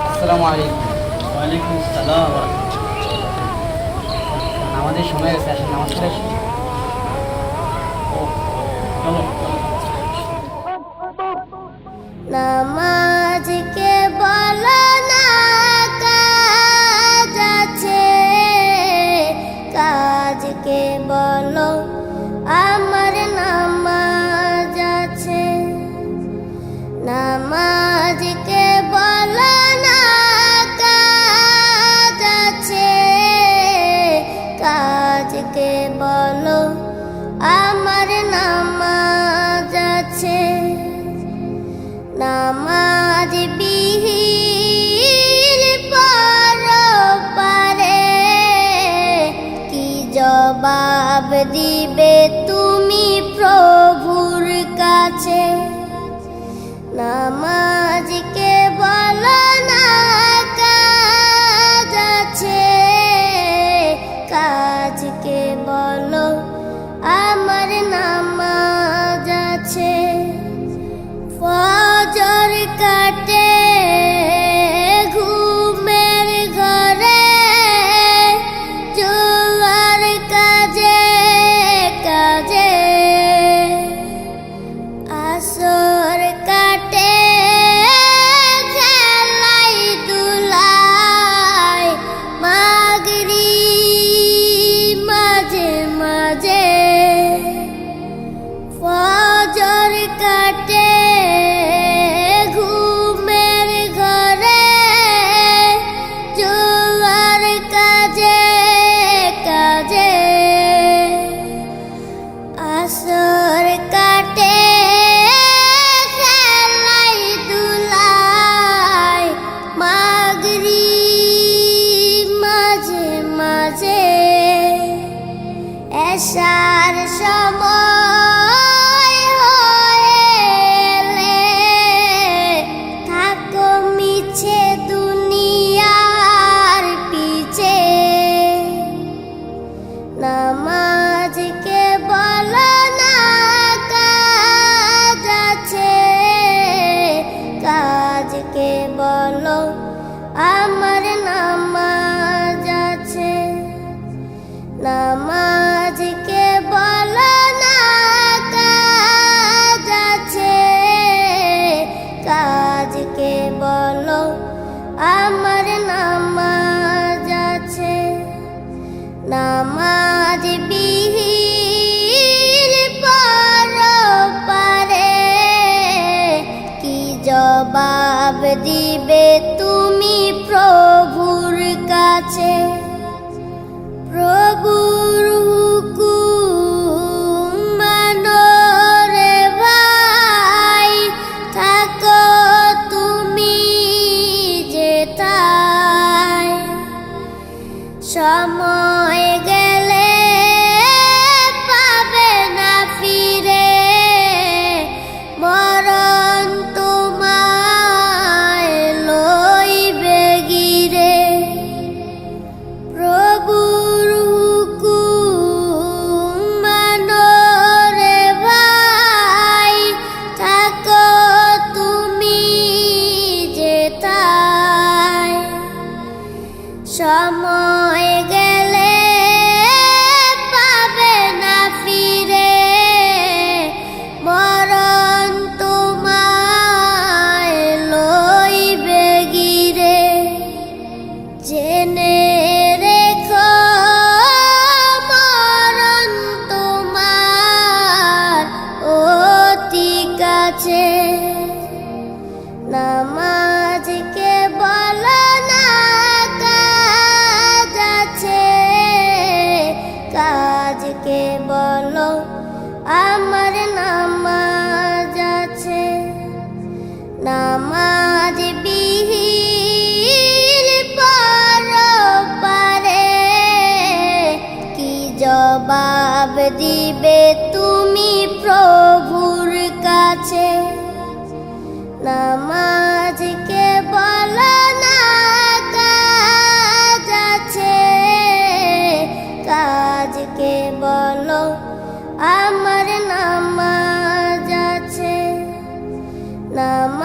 আসসালামু আলাইকুম। ওয়ালাইকুম আসসালাম। আমাদের সময় গেছে, আসেন নামাজ পড়ে আসি। চলো নামাজকে বলো না কাজ আছে, কাজকে বলো আমার নামাজ আছে। নামাজকে বলো না কাজ আছে, কাজকে বলো আমার নামাজ আছে। নামাজ বিহীন পরপারে কি জবাব দিবে তুমি প্রভুর কাছে। নামাজকে বলো না কাজ আছে, কাজকে বলো আমার নামাজ আছে। ফজর কাটে ঘুমের ঘরে, জোয়ার কাজে কাজে। আসর কাটে খেলাই দুলাই, মাগরিব মাঝে মাঝে। ফজর কাটে ঘুমের ঘরে, জোয়ার কাজে কাজে। আসর কাটে খেলাই দুলাই, মাগরিব মাঝে মাঝে। এশার সময় হলে থাকো মিছে দুনিয়ার পিছে। নামাজকে বলো না কাজ আছে, কাজকে বলো আমার নামাজ আছে। নামাজকে বলো না কাজ আছে, কাজকে বলো আমার নামাজ আছে। নামাজ বিহীন পরপারে কি জবাব দিবে তুমি প্রভুর কাছে। প্রভুর হুকুম মানো রে ভাই, থাকো তুমি যেথায়। সময় গেলে পাবে না ফিরে, মরণ তোমায় লইবে গিরে। প্রভুর হুকুম মানো রে ভাই, থাকো তুমি যেথায়। সময় গেলে পাবে না ফিরে, মরণ তোমায় লইবে গিরে। জেনে রেখো মরণ তোমার অতি কাছে। নামাজকে বলো না কাজ আছে, কাজকে বলো আমার নামাজ আছে। নামাজ বিহীন পরপারে কি জবাব দিবে তুমি প্রভুর কাছে। নামাজকে বলো না কাজ আছে, কাজকে বলো আমার নামাজ আছে। নাম